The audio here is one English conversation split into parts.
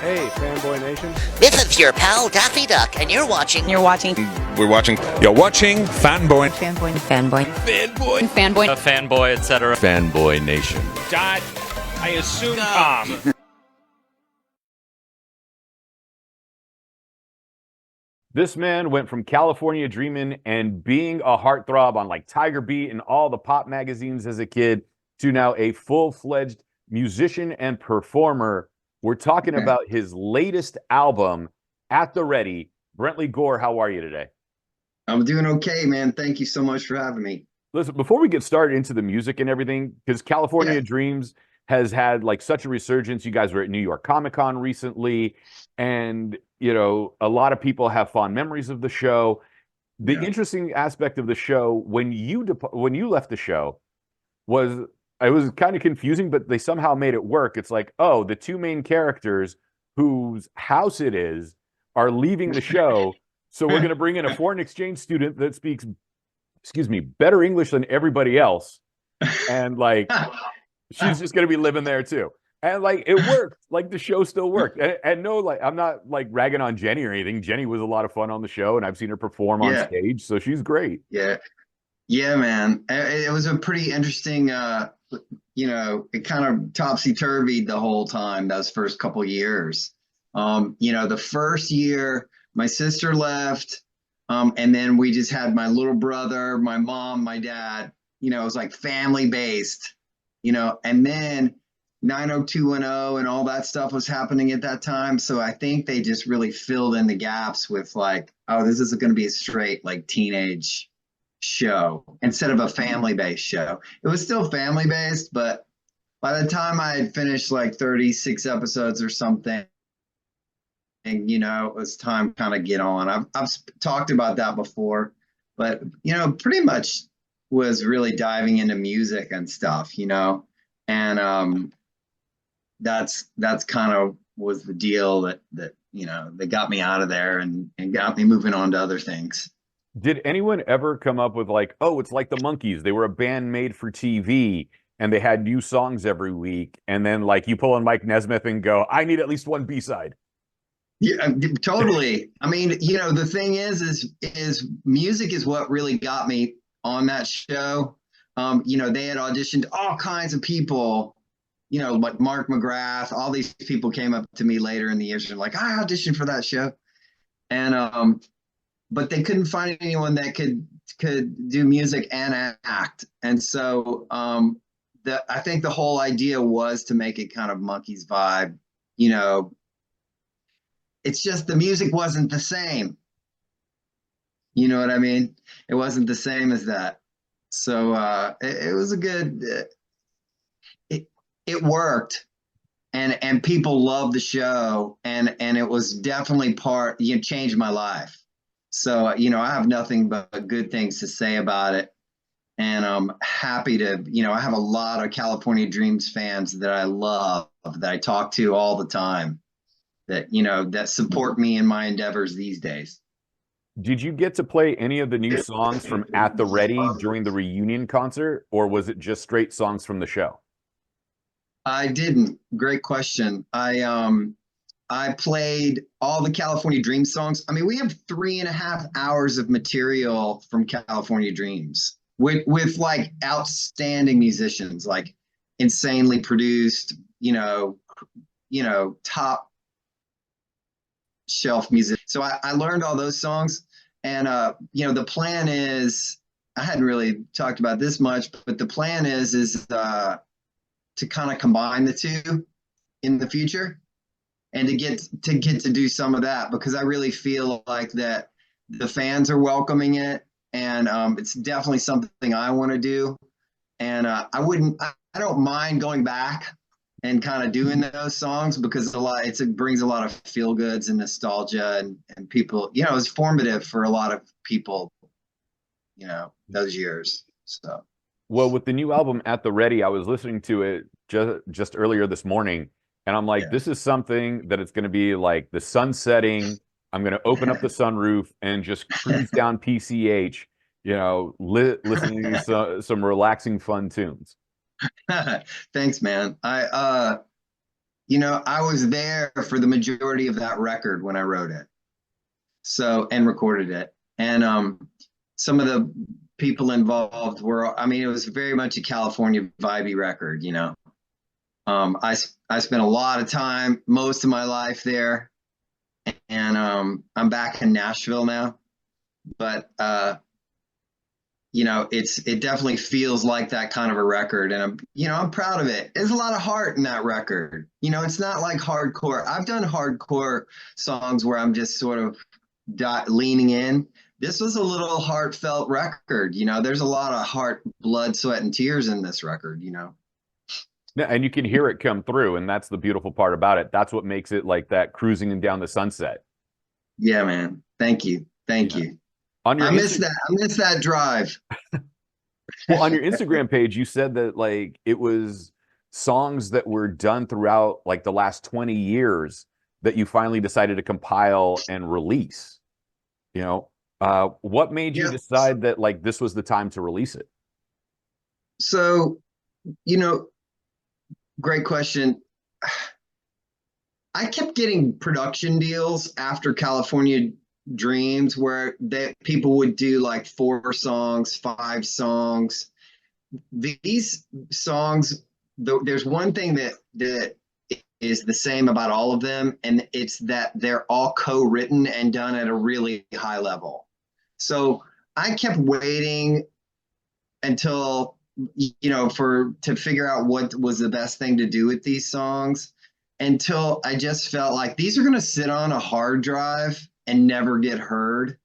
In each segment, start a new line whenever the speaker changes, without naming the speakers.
Hey, Fanboy Nation.
This is your pal Daffy Duck, and you're watching.
We're watching
Fanboy.
Fanboy,
fanboy, etc.
Fanboy Nation.
Dot, I assume Tom.
This man went from California dreaming and being a heartthrob on like Tiger Beat and all the pop magazines as a kid to now a full-fledged musician and performer. We're talking about his latest album, At the Ready. Brentley Gore, how are you today?
I'm doing okay, man. Thank you so much for having me.
Listen, before we get started into the music and everything, because California Dreams has had like such a resurgence. You guys were at New York Comic-Con recently, and you know, a lot of people have fond memories of the show. The interesting aspect of the show when you left the show was it was kind of confusing, but they somehow made it work. It's like, oh, the two main characters whose house it is are leaving the show, so we're going to bring in a foreign exchange student that speaks, better English than everybody else, and like she's just going to be living there too. And like it worked, like the show still worked. And no, like I'm not like ragging on Jenny or anything. Jenny was a lot of fun on the show, and I've seen her perform on stage, so she's great.
Yeah, man. It was a pretty interesting. It kind of topsy-turvied the whole time, those first couple years. The first year my sister left, and then we just had my little brother, my mom, my dad. It was like family based, and then 90210 and all that stuff was happening at that time. So I think they just really filled in the gaps with like, oh, this isn't going to be a straight like teenage show instead of a family-based show. It was still family-based, but by the time I had finished like 36 episodes or something, and it was time to kind of get on. I've talked about that before, but pretty much was really diving into music and stuff, and that's kind of was the deal that got me out of there and got me moving on to other things.
Did anyone ever come up with like, oh, it's like the Monkees? They were a band made for TV and they had new songs every week. And then like you pull on Mike Nesmith and go, I need at least one B-side.
Yeah, totally. I mean, the thing is music is what really got me on that show. They had auditioned all kinds of people, like Mark McGrath, all these people came up to me later in the years and like, I auditioned for that show. And, but they couldn't find anyone that could do music and act. And so I think the whole idea was to make it kind of Monkees vibe. It's just the music wasn't the same. You know what I mean? It wasn't the same as that. So it was a good, it worked. And people loved the show. And it was definitely changed my life. So, I have nothing but good things to say about it. And I'm happy to, I have a lot of California Dreams fans that I love, that I talk to all the time, that, that support me in my endeavors these days.
Did you get to play any of the new songs from At the Ready during the reunion concert, or was it just straight songs from the show?
I didn't. Great question. I played all the California Dreams songs. I mean, we have 3.5 hours of material from California Dreams with like outstanding musicians, like insanely produced, top shelf music. So I learned all those songs, and the plan is, I hadn't really talked about this much, but the plan is to kind of combine the two in the future. And to get to do some of that, because I really feel like that the fans are welcoming it, and it's definitely something I want to do. And I don't mind going back and kind of doing those songs, because it brings a lot of feel goods and nostalgia, and people, it's formative for a lot of people, those years. So,
well, with the new album At the Ready, I was listening to it just earlier this morning. And I'm like, this is something that it's going to be like the sun setting. I'm going to open up the sunroof and just cruise down PCH, listening to some relaxing, fun tunes.
Thanks, man. I was there for the majority of that record when I wrote it. So, and recorded it. And some of the people involved were, I mean, it was very much a California vibey record. I spent a lot of time, most of my life there, and I'm back in Nashville now. But it definitely feels like that kind of a record, and I'm proud of it. There's a lot of heart in that record. It's not like hardcore. I've done hardcore songs where I'm just sort of leaning in. This was a little heartfelt record. There's a lot of heart, blood, sweat, and tears in this record.
Yeah, and you can hear it come through, and that's the beautiful part about it. That's what makes it like that cruising down the sunset.
Yeah, man. Thank you. Thank you.
On your
I miss that drive.
Well, on your Instagram page, you said that like it was songs that were done throughout like the last 20 years that you finally decided to compile and release. What made you decide that like this was the time to release it?
So, great question. I kept getting production deals after California Dreams where people would do like 4 songs, 5 songs. These songs, there's one thing that is the same about all of them, and it's that they're all co-written and done at a really high level. So I kept waiting until to figure out what was the best thing to do with these songs, until I just felt like these are going to sit on a hard drive and never get heard.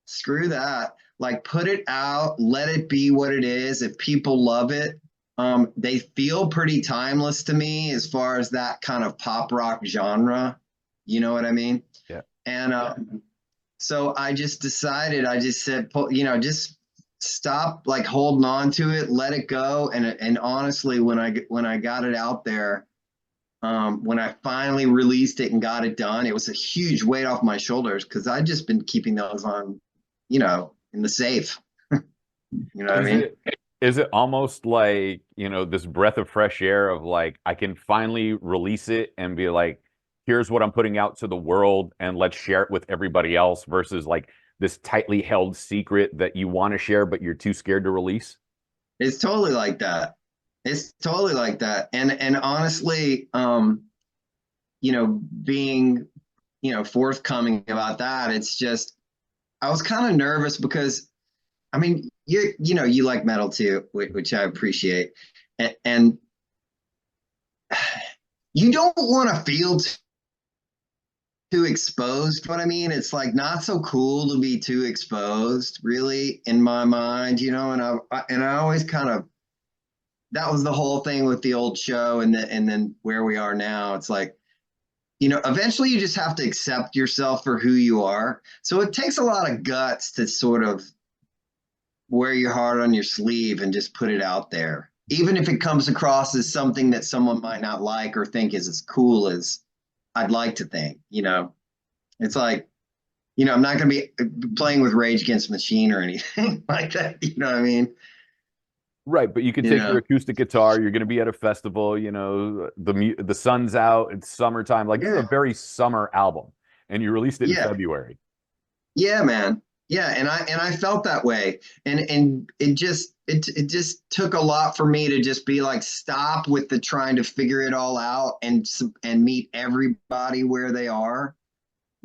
Screw that. Like, put it out, let it be what it is. If people love it, they feel pretty timeless to me as far as that kind of pop rock genre. You know what I mean?
Yeah.
And so I just decided, I just said, just stop like holding on to it, let it go. And honestly, when I got it out there, when I finally released it and got it done, it was a huge weight off my shoulders because I'd just been keeping those on, in the safe. You know what I mean?
Is it almost like, this breath of fresh air of like, I can finally release it and be like, here's what I'm putting out to the world and let's share it with everybody else versus like this tightly held secret that you want to share, but you're too scared to release?
It's totally like that. It's totally like that. And honestly, being, forthcoming about that, it's just, I was kind of nervous because, I mean, you like metal too, which I appreciate. And you don't want to feel too exposed. What I mean, it's like not so cool to be too exposed, really, in my mind, and I always kind of, that was the whole thing with the old show and then where we are now. It's like, eventually you just have to accept yourself for who you are. So it takes a lot of guts to sort of wear your heart on your sleeve and just put it out there. Even if it comes across as something that someone might not like or think is as cool as I'd like to think, it's like, I'm not going to be playing with Rage Against the Machine or anything like that. You know what I mean?
Right, but you can take your acoustic guitar. You're going to be at a festival. The sun's out. It's summertime. Like, this is a very summer album, and you released it in February.
Yeah, man. Yeah, and I felt that way, and it just took a lot for me to just be like, stop with the trying to figure it all out and meet everybody where they are.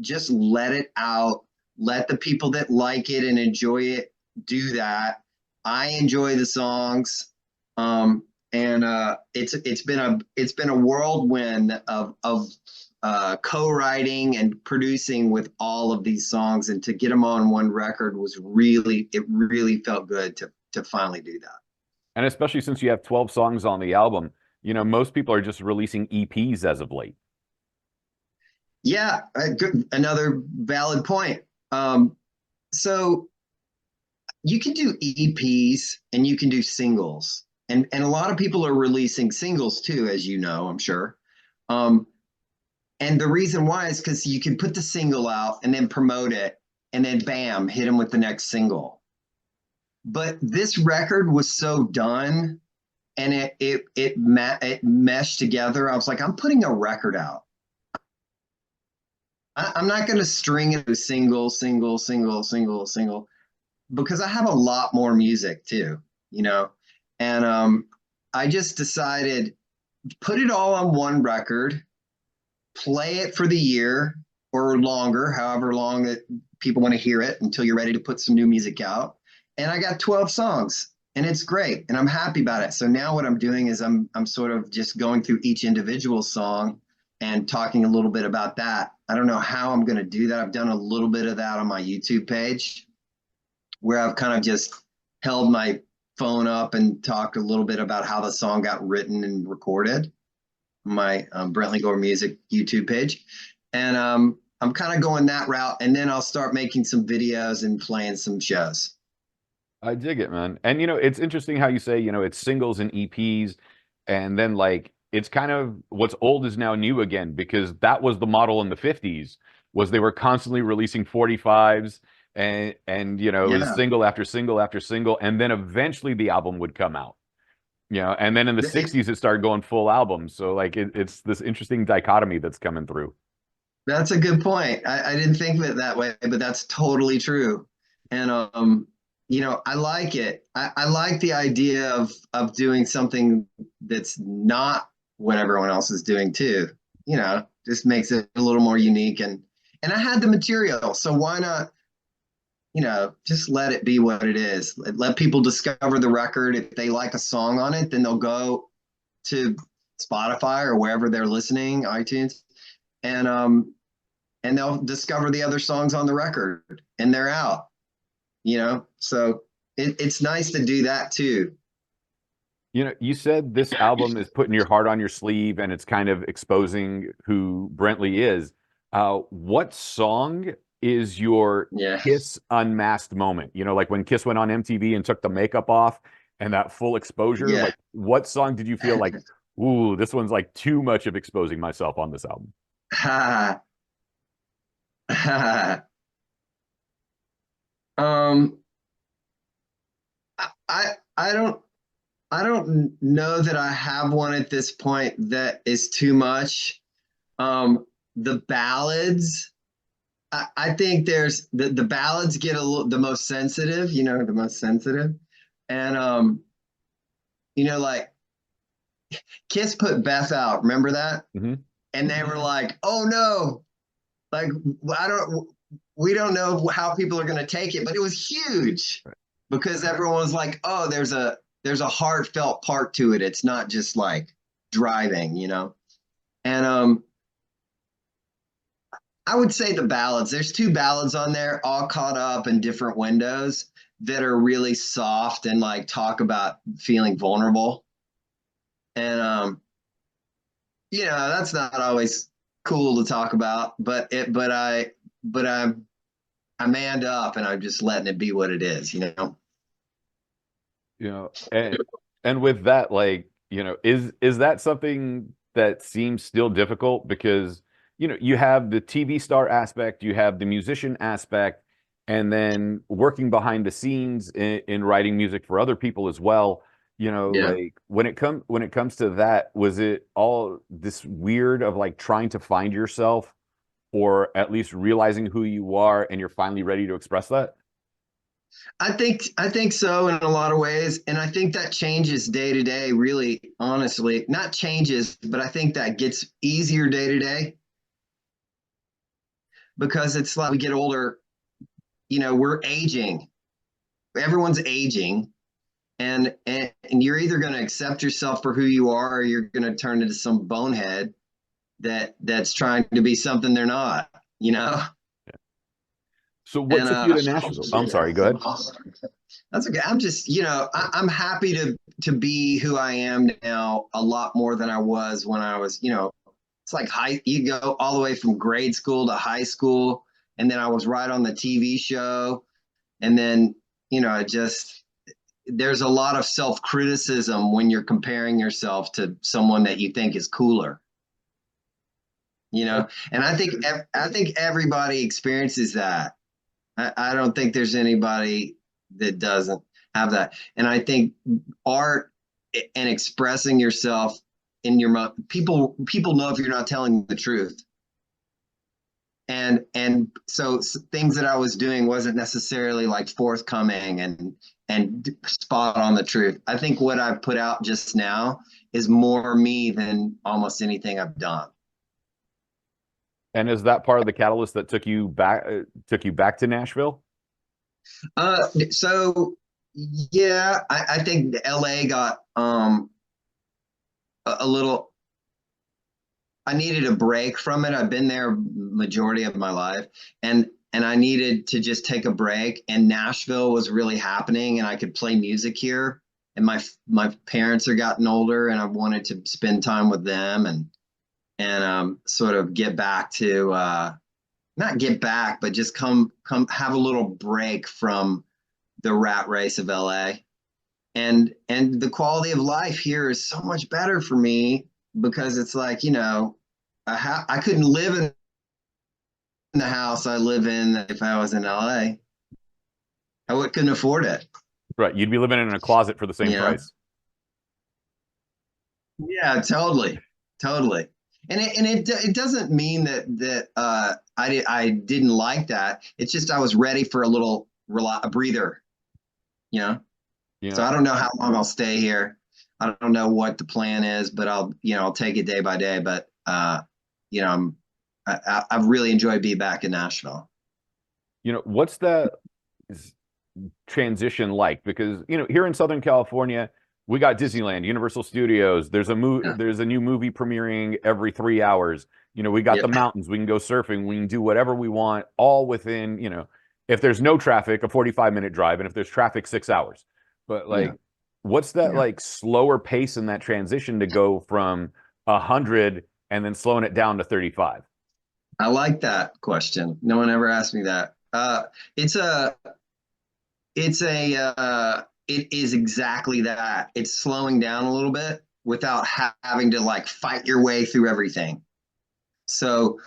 Just let it out. Let the people that like it and enjoy it do that. I enjoy the songs, and it's been a whirlwind of co-writing and producing with all of these songs, and to get them on one record it really felt good to finally do that.
And especially since you have 12 songs on the album, most people are just releasing EPs as of late.
Yeah, another valid point. So you can do EPs and you can do singles, and a lot of people are releasing singles too, as you know, I'm sure. And the reason why is because you can put the single out and then promote it, and then bam, hit them with the next single. But this record was so done and it meshed together. I was like, I'm putting a record out. I'm not going to string it to single, single, single, single, single, because I have a lot more music too, you know. And I just decided, put it all on one record, play it for the year or longer, however long that people want to hear it, until you're ready to put some new music out. And I got 12 songs, and it's great, and I'm happy about it. So now what I'm doing is I'm sort of just going through each individual song and talking a little bit about that. I don't know how I'm going to do that. I've done a little bit of that on my YouTube page, where I've kind of just held my phone up and talked a little bit about how the song got written and recorded. My Brentley Gore Music YouTube page. And I'm kind of going that route, and then I'll start making some videos and playing some shows.
I dig it, man. And you know, it's interesting how you say, you know, it's singles and EPs, and then like it's kind of what's old is now new again, because that was the model in the 50s, was they were constantly releasing 45s, and you know, it was
Yeah.
single after single after single, and then eventually the album would come out. You know, and then in the 60s it started going full albums. So like it's this interesting dichotomy that's coming through.
That's a good point. I didn't think of it that way, but that's totally true. And you know, I like it. I like the idea of doing something that's not what everyone else is doing too. You know, just makes it a little more unique. And I had the material, so why not, you know, just let it be what it is. Let people discover the record. If they like a song on it, then they'll go to Spotify or wherever they're listening, iTunes, and they'll discover the other songs on the record, and they're out. You know, so it's nice to do that too.
You know, you said this album is putting your heart on your sleeve and it's kind of exposing who Brentley is. What song is your
Yeah.
Kiss unmasked moment? You know, like when Kiss went on MTV and took the makeup off and that full exposure.
Yeah.
Like, what song did you feel like, ooh, this one's like too much of exposing myself on this album?
Ha. Ha. Um, I don't know that I have one at this point that is too much. The ballads, I think there's the ballads get a little the most sensitive, you know, the most sensitive. And you know, like Kiss put Beth out, remember that?
Mm-hmm.
And they were like, "Oh no, like we don't know how people are going to take it," but it was huge because everyone was like, "Oh, there's a heartfelt part to it. It's not just like driving, you know." And I would say the ballads. There's two ballads on there, all caught up in different windows, that are really soft and like talk about feeling vulnerable. And you know, that's not always cool to talk about, but I manned up and I'm just letting it be what it is, you know.
You know, and with that, like, you know, is that something that seems still difficult? Because, you know, you have the TV star aspect, you have the musician aspect, and then working behind the scenes in writing music for other people as well. You know,
Yeah.
like when it comes to that, was it all this weird of like trying to find yourself, or at least realizing who you are and you're finally ready to express that?
I think so in a lot of ways, and I think that changes day to day. Really, honestly, not changes, but I think that gets easier day to day because it's like we get older. You know, we're aging. Everyone's aging, and you're either going to accept yourself for who you are, or you're going to turn into some bonehead that's trying to be something they're not. You know.
So what
And
took you to Nashville? I'm sorry, go ahead.
that's okay. I'm just, you know, I'm happy to be who I am now a lot more than I was when I was, you know, it's like you go all the way from grade school to high school, and then I was right on the TV show, and then, you know, there's a lot of self-criticism when you're comparing yourself to someone that you think is cooler, you know, and I think everybody experiences that. I don't think there's anybody that doesn't have that. And I think art and expressing yourself in your people know if you're not telling the truth. And so things that I was doing wasn't necessarily like forthcoming and spot on the truth. I think what I've put out just now is more me than almost anything I've done.
And is that part of the catalyst that took you back to Nashville?
So yeah, I think LA got a little, I needed a break from it. I've been there majority of my life, and I needed to just take a break, and Nashville was really happening, and I could play music here, and my parents are gotten older, and I wanted to spend time with them and sort of get back to not get back, but just come have a little break from the rat race of LA. And the quality of life here is so much better for me, because it's like, you know, I couldn't live in the house I live in if I was in LA. I couldn't afford it.
Right. You'd be living in a closet for the same price.
Yeah, totally. And it doesn't mean that I didn't like that. It's just I was ready for a breather, you know?
Yeah.
So I don't know how long I'll stay here. I don't know what the plan is, but I'll take it day by day. But you know, I've really enjoyed being back in Nashville.
You know, what's that transition like? Because, you know, here in Southern California, we got Disneyland, Universal Studios. There's a new movie premiering every 3 hours. You know, we got the mountains. We can go surfing. We can do whatever we want, all within, you know, if there's no traffic, a 45-minute drive, and if there's traffic, 6 hours. But like, what's that like slower pace in that transition to go from 100 and then slowing it down to 35?
I like that question. No one ever asked me that. It is exactly that. It's slowing down a little bit without having to like fight your way through everything. So,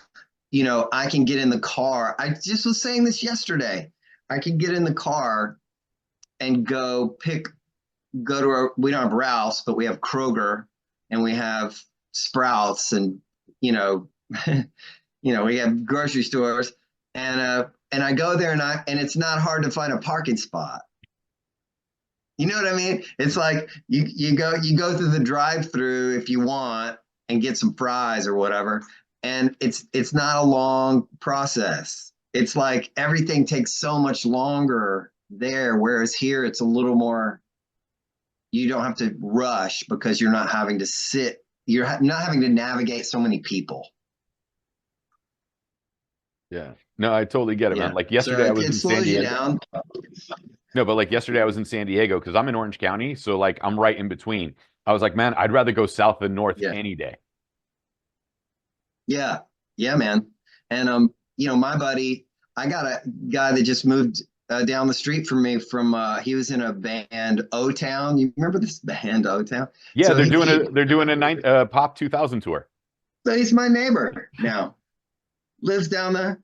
you know, I can get in the car. I just was saying this yesterday. I can get in the car and go to we don't have Ralph's, but we have Kroger and we have Sprouts, and you know, we have grocery stores, and I go there, and it's not hard to find a parking spot. You know what I mean? It's like you go through the drive-through if you want and get some fries or whatever, and it's not a long process. It's like everything takes so much longer there, whereas here it's a little more, you don't have to rush because you're not having to sit, you're not having to navigate so many people.
Yeah. No, I totally get it, man. Like yesterday, I was in San Diego. No, but like yesterday I was in San Diego because I'm in Orange County, so like I'm right in between. I was like, man, I'd rather go south than north any day.
Yeah, man. And you know, my buddy, I got a guy that just moved down the street from me from he was in a band, O-Town. You remember this band, O-Town?
Yeah, so they're doing a Pop 2000 tour.
So he's my neighbor now. Lives down the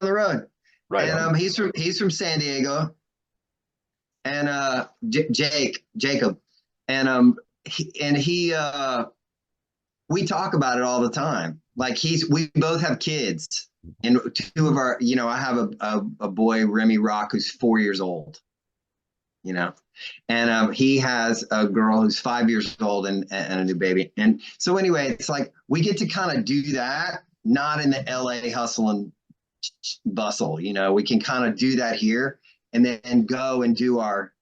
road. Right. And he's from San Diego. And Jacob. And he we talk about it all the time. Like we both have kids. And two of our, you know, I have a boy, Remy Rock, who's 4 years old, you know, and he has a girl who's 5 years old and a new baby. And so anyway, it's like we get to kind of do that, not in the LA hustle and bustle, you know, we can kind of do that here and then go and do our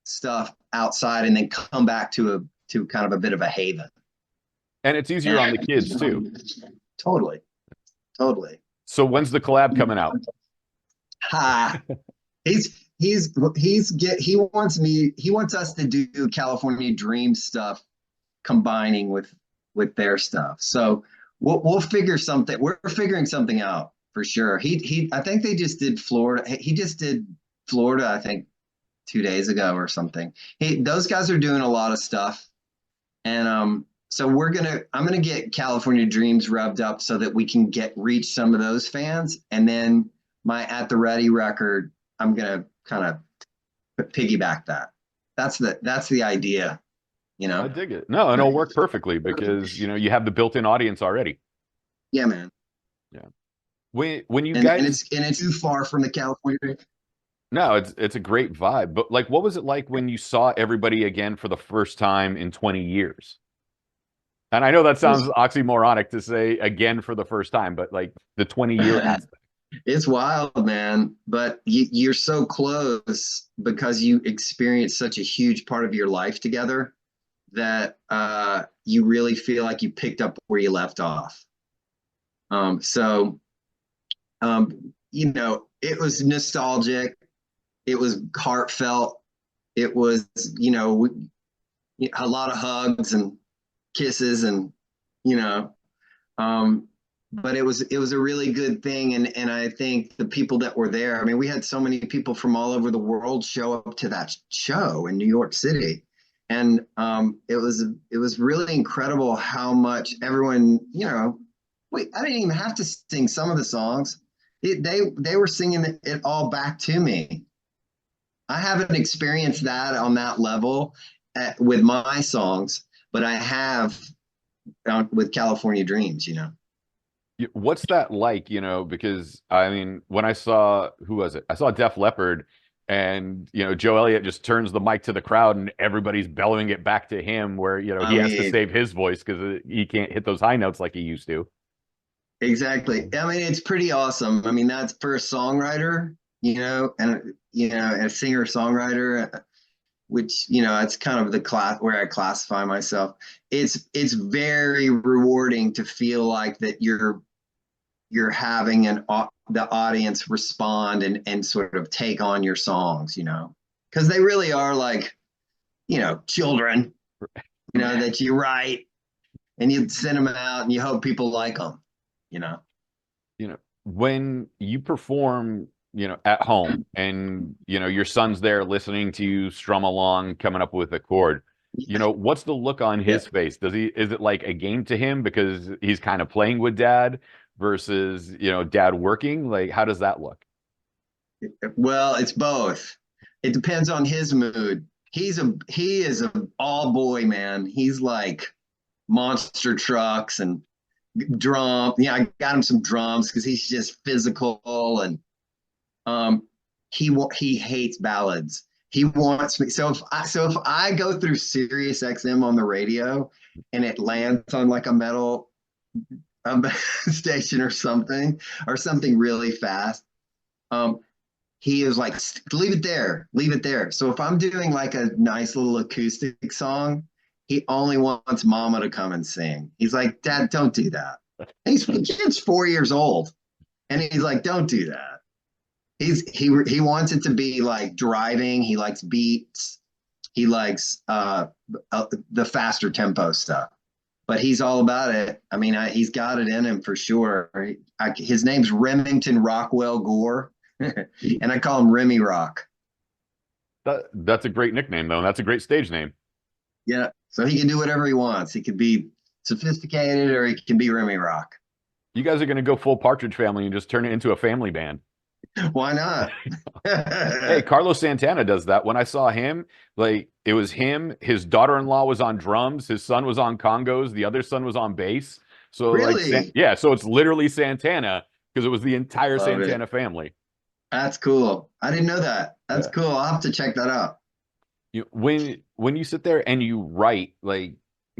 stuff outside and then come back to kind of a bit of a haven. And
it's easier on the kids too.
Totally.
So when's the collab coming out?
He wants us to do California Dream stuff combining with their stuff. So we'll figure something. We're figuring something out for sure. I think they just did Florida. He just did Florida, I think 2 days ago or something. Those guys are doing a lot of stuff. And so I'm gonna get California Dreams revved up so that we can reach some of those fans, and then my At the Ready record, I'm gonna kind of piggyback that. That's the idea. you
I
know?
dig it. No, and it'll work perfectly because you have the built-in audience already.
Yeah, man.
Yeah. When you
And
guys
it's too far from the California dream.
No, it's a great vibe. But like what was it like when you saw everybody again for the first time in 20 years? And I know that
It
sounds
was,
oxymoronic to say again for the first time, but like the 20-year aspect.
it's wild, man. But you're so close because you experience such a huge part of your life together that you really feel like you picked up where you left off. So it was nostalgic. It was heartfelt. It was, a lot of hugs and kisses and, you know, um, but it was a really good thing. And I think the people that were there, I mean, we had so many people from all over the world show up to that show in New York City. And it was really incredible how much everyone, I didn't even have to sing some of the songs. They were singing it all back to me. I haven't experienced that on that level with my songs, but I have with California Dreams.
What's that like, because I mean, when I saw, who was it? I saw Def Leppard and, Joe Elliott just turns the mic to the crowd and everybody's bellowing it back to him where,
I
he has to
mean,
save his voice because he can't hit those high notes like he used to.
exactly. I mean, it's pretty awesome. I mean, that's for a songwriter, and a singer songwriter, which it's kind of the class where I classify myself. It's very rewarding to feel like that you're having the audience respond and sort of take on your songs, because they really are like, children, that you write and you send them out and you hope people like them, you know.
When you perform, at home and, your son's there listening to you strum along, coming up with a chord, what's the look on
Yeah.
his face? Is it like a game to him because he's kind of playing with dad versus, dad working? Like, how does that look?
Well, it's both. It depends on his mood. He is a all boy, man. He's like monster trucks and drum. Yeah, I got him some drums because he's just physical, and he hates ballads. He wants me. So if I go through Sirius XM on the radio and it lands on like a metal station or something really fast, he is like, leave it there, leave it there. So if I'm doing like a nice little acoustic song, he only wants mama to come and sing. He's like, Dad, don't do that. The kid's 4 years old. And he's like, don't do that. He wants it to be like driving. He likes beats. He likes the faster tempo stuff. But he's all about it. I mean, he's got it in him for sure. His name's Remington Rockwell Gore. And I call him Remy Rock.
That's a great nickname, though. And that's a great stage name.
Yeah. So he can do whatever he wants. He could be sophisticated or he can be Remy Rock.
You guys are going to go full Partridge Family and just turn it into a family band.
Why not?
Hey, Carlos Santana does that. When I saw him, like it was him, his daughter-in-law was on drums, his son was on congos, the other son was on bass. So
Really?
yeah, so it's literally Santana because it was the entire
Love
Santana
it.
family.
That's cool. I didn't know that. That's
Yeah.
cool. I'll have to check that out.
When you sit there and you write, like,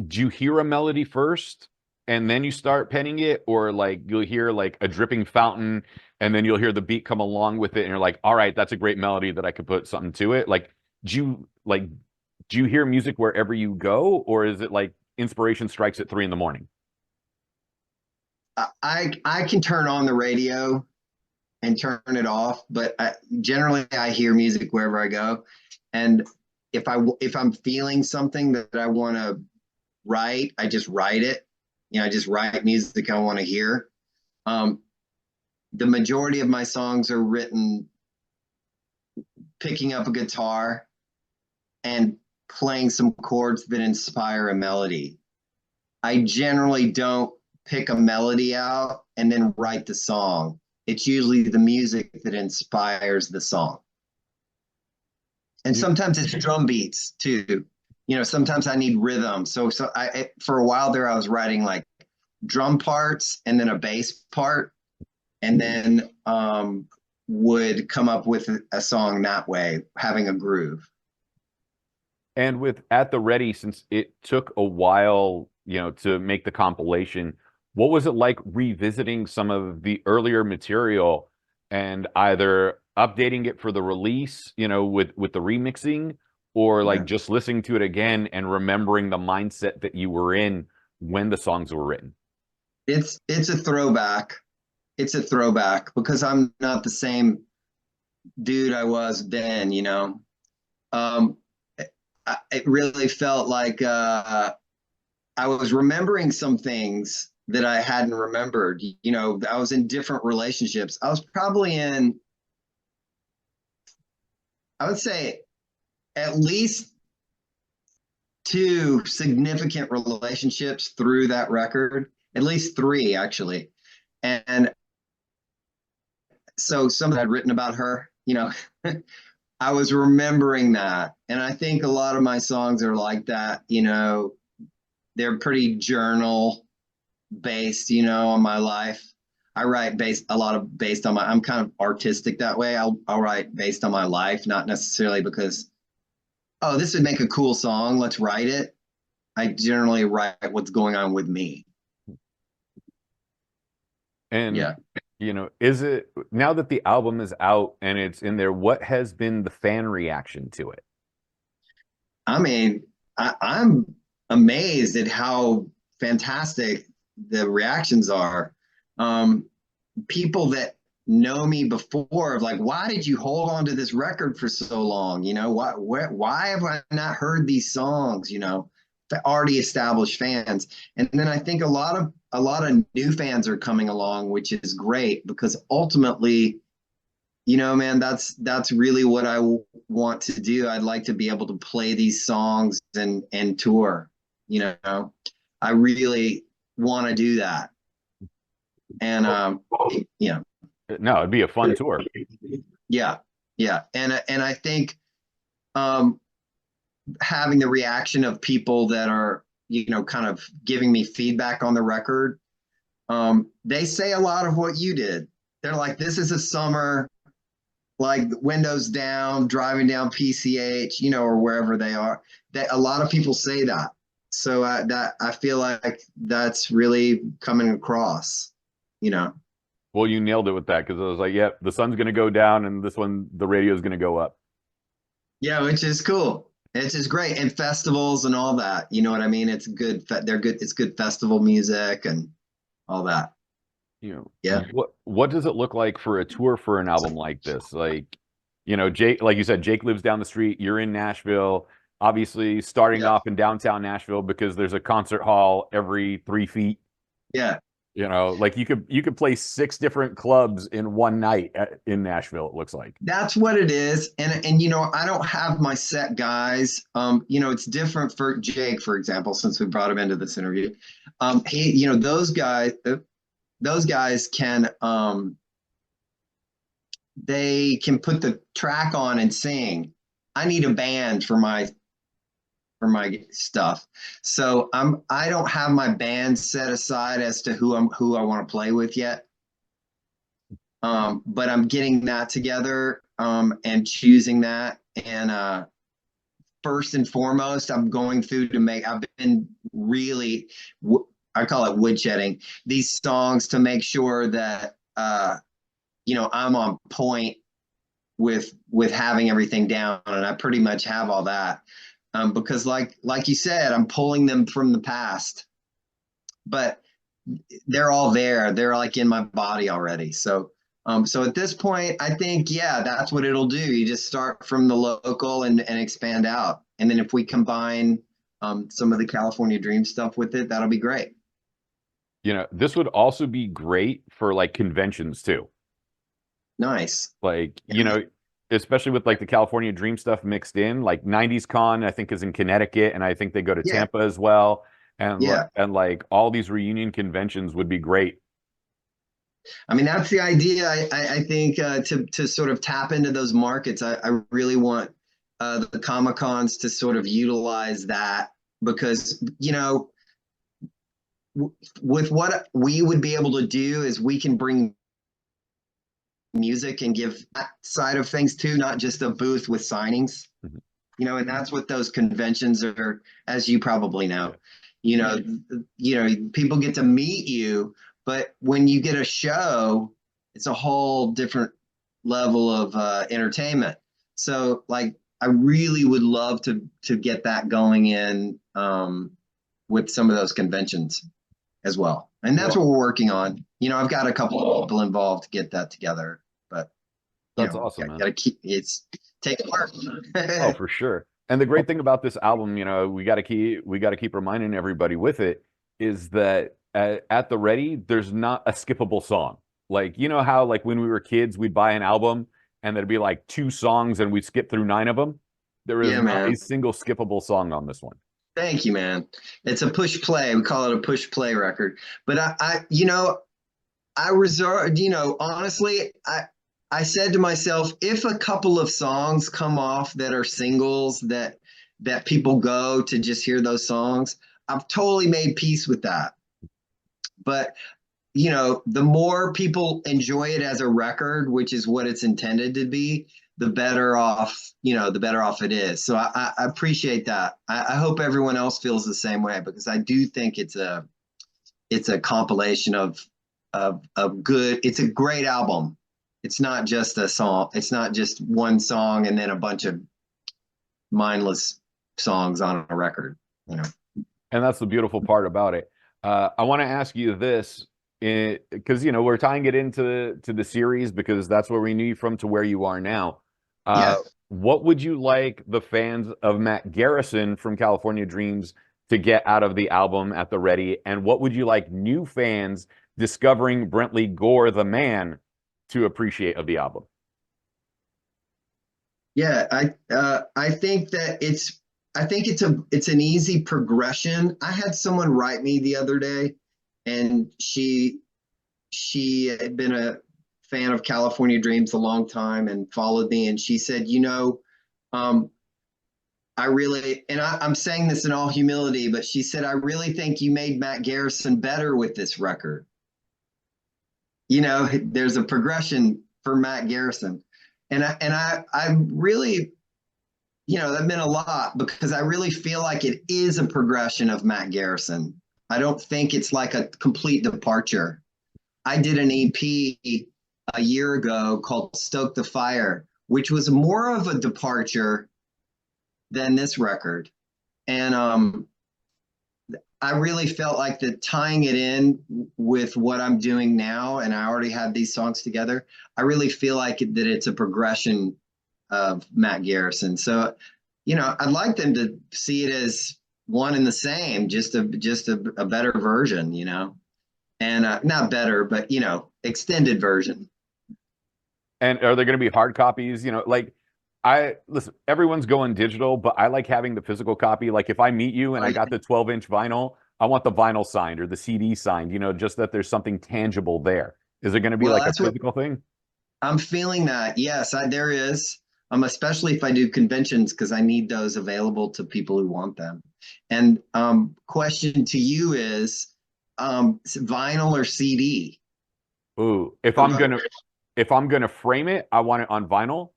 do you hear a melody first and then you start penning it, or like you'll hear like a dripping fountain and then you'll hear the beat come along with it and you're like, all right, that's a great melody that I could put something to it. Like, do you hear music wherever you go, or is it like inspiration strikes at 3 a.m?
I can turn on the radio and turn it off, but generally I hear music wherever I go. And if I'm feeling something that I want to write, I just write it. I just write music I want to hear. The majority of my songs are written picking up a guitar and playing some chords that inspire a melody. I generally don't pick a melody out and then write the song. It's usually the music that inspires the song. And sometimes it's drum beats too. sometimes I need rhythm. So for a while there, I was writing like drum parts and then a bass part, and then would come up with a song that way, having a groove.
And with At the Ready, since it took a while, to make the compilation, what was it like revisiting some of the earlier material and either updating it for the release, with the remixing, or like
Yeah.
just listening to it again and remembering the mindset that you were in when the songs were written?
It's a throwback. It's a throwback because I'm not the same dude I was then. Um, it really felt like I was remembering some things that I hadn't remembered. I was in different relationships. I was probably in, I would say, at least two significant relationships through that record, at least three, actually. And so some I'd written about her, I was remembering that. And I think a lot of my songs are like that, they're pretty journal based, on my life. I write based on I'm kind of artistic that way. I'll write based on my life, not necessarily because, oh, this would make a cool song, let's write it. I generally write what's going on with me.
And
Yeah.
is it, now that the album is out and it's in there, what has been the fan reaction to it?
I mean, I'm amazed at how fantastic the reactions are. People that know me before of like, why did you hold on to this record for so long? Why have I not heard these songs? Already established fans. And then I think a lot of new fans are coming along, which is great because ultimately, man, that's really what I want to do. I'd like to be able to play these songs and tour. I really want to do that. And
No, it'd be a fun tour.
yeah, and I think having the reaction of people that are kind of giving me feedback on the record, they say a lot of what you did. They're like, this is a summer, like windows down, driving down PCH, or wherever they are. That a lot of people say that. So that I feel like that's really coming across.
Well, you nailed it with that, because I was like, yeah, the sun's going to go down and this one, the radio is going to go up.
Yeah, which is cool. It's just great. And festivals and all that. You know what I mean? It's good. They're good. It's good festival music and all that. Yeah.
What does it look like for a tour for an album like this? Like, Jake, like you said, Jake lives down the street. You're in Nashville, obviously starting off in downtown Nashville because there's a concert hall every 3 feet.
Yeah.
Like you could play 6 different clubs in one night in Nashville, it looks like.
That's what it is. And I don't have my set guys. It's different for Jake, for example, since we brought him into this interview. Those guys can they can put the track on and sing. I need a band for my stuff. So I don't have my band set aside as to who I want to play with yet. But I'm getting that together and choosing that. And first and foremost, I'm going through I've been really, I call it woodshedding, these songs to make sure that, I'm on point with having everything down. And I pretty much have all that. Because like you said, I'm pulling them from the past, but they're all there. They're like in my body already. So at this point, I think, yeah, that's what it'll do. You just start from the local and expand out. And then if we combine some of the California Dream stuff with it, that'll be great.
This would also be great for like conventions too.
Nice.
Like, especially with like the California Dream stuff mixed in, like 90s Con, I think is in Connecticut, and I think they go to Tampa as well. And and like all these reunion conventions would be great.
I mean, that's the idea. I think to sort of tap into those markets. I really want the Comic Cons to sort of utilize that because, you know, with what we would be able to do is we can bring music and give that side of things too, not just a booth with signings.
Mhm.
You know, and that's what those conventions are, as you probably know. You know, people get to meet you, but when you get a show, it's a whole different level of entertainment. So, like, I really would love to get that going in with some of those conventions as well, and that's what we're working on. You know, I've got a couple of people involved to get that together, but you
That's
know,
awesome, man.
gotta keep take work.
Oh, for sure. And the great thing about this album, you know, we got to keep reminding everybody with it is that at the ready, there's not a skippable song. Like, you know how like when we were kids, we'd buy an album and there'd be like 2 songs and we'd skip through 9 of them. There is
Yeah,
not a
man.
single skippable song on this one.
Thank you, man. It's a push play. We call it a push play record. But you know, I reserve, you know, honestly, I said to myself, if a couple of songs come off that are singles that people go to just hear those songs, I've totally made peace with that. But you know, the more people enjoy it as a record, which is what it's intended to be, the better off, you know, the better off it is. So I appreciate that. I hope everyone else feels the same way because I do think it's a compilation of good. It's a great album. It's not just a song. It's not just one song and then a bunch of mindless songs on a record. You know.
And that's the beautiful part about it. I want to ask you this, because you know we're tying it into the series because that's where we knew you from to where you are now.
Yeah.
What would you like the fans of Matt Garrison from California Dreams to get out of the album at the ready, and what would you like new fans discovering Brentley Gore, the man, to appreciate of the album?
Yeah, I think that it's an easy progression. I had someone write me the other day, and she had been a fan of California Dreams a long time and followed me, and she said, you know, I really, and I'm saying this in all humility, but she said, I really think you made Matt Garrison better with this record. You know, there's a progression for Matt Garrison. And I really, you know, that meant a lot because I really feel like it is a progression of Matt Garrison. I don't think it's like a complete departure. I did an EP a year ago called Stoke the Fire, which was more of a departure than this record. And I really felt like that tying it in with what I'm doing now, and I already had these songs together, I really feel like that it's a progression of Matt Garrison. So, you know, I'd like them to see it as one and the same, just a better version, you know, and not better, but you know, extended version.
And are there going to be hard copies? You know, like listen, everyone's going digital, but I like having the physical copy. Like if I meet you and I got the 12-inch vinyl, I want the vinyl signed or the CD signed, you know, just that there's something tangible there. Is there going to be like a physical thing?
I'm feeling that. Yes, there is. Especially if I do conventions because I need those available to people who want them. And question to you is vinyl or CD?
Ooh, if I'm gonna frame it, I want it on vinyl.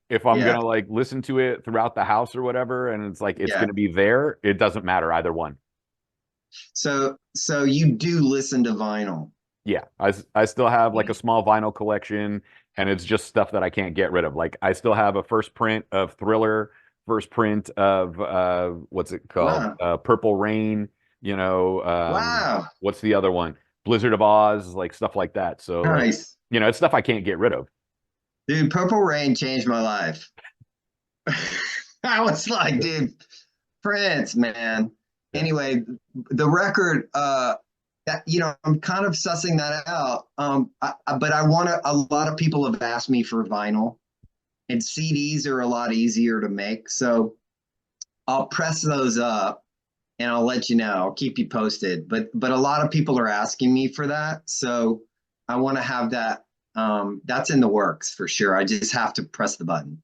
If I'm gonna like listen to it throughout the house or whatever, and it's like it's gonna be there, it doesn't matter either one.
So you do listen to vinyl?
Yeah, I still have like a small vinyl collection, and it's just stuff that I can't get rid of. Like I still have a first print of Thriller, first print of what's it called?
Wow.
Purple Rain, you know,
Wow.
what's the other one? Blizzard of Oz, like stuff like that. So
Nice.
you know, it's stuff I can't get rid of.
Dude, Purple Rain changed my life. I was like, dude, Prince, man. Anyway, the record, that, you know, I'm kind of sussing that out. But I want to, a lot of people have asked me for vinyl, and CDs are a lot easier to make. So I'll press those up and I'll let you know. I'll keep you posted. But a lot of people are asking me for that. So I want to have that. That's in the works for sure. I just have to press the button.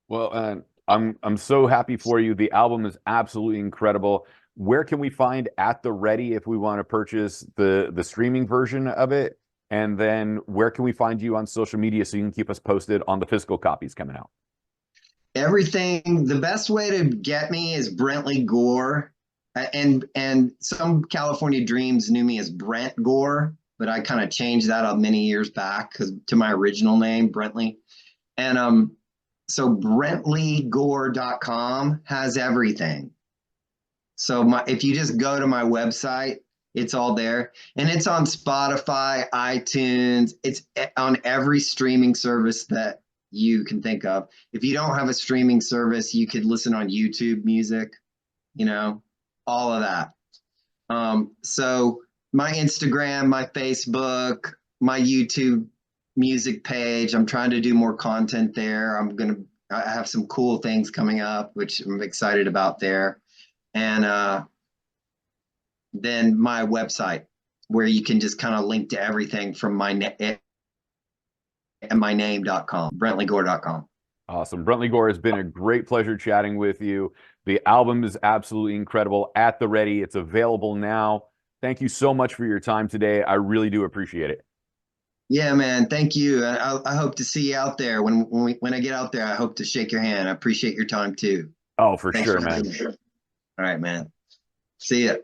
Well, I'm so happy for you. The album is absolutely incredible. Where can we find At the Ready if we want to purchase the streaming version of it? And then where can we find you on social media so you can keep us posted on the physical copies coming out?
Everything, the best way to get me is Brentley Gore. And some California Dreams knew me as Brent Gore, but I kind of changed that up many years back because to my original name, Brentley. And so BrentleyGore.com has everything. So if you just go to my website, it's all there. And it's on Spotify, iTunes, it's on every streaming service that you can think of. If you don't have a streaming service, you could listen on YouTube Music, all of that. So my Instagram, my Facebook, my YouTube music page, I'm trying to do more content there. I have some cool things coming up, which I'm excited about there. And then my website, where you can just kind of link to everything from my name.com, BrentleyGore.com.
Awesome. Brentley Gore, has been a great pleasure chatting with you. The album is absolutely incredible. At the Ready. It's available now. Thank you so much for your time today. I really do appreciate it.
Yeah, man. Thank you. I hope to see you out there. When I get out there, I hope to shake your hand. I appreciate your time too.
Oh, for
Thanks
sure,
for
man.
All right, man. See ya.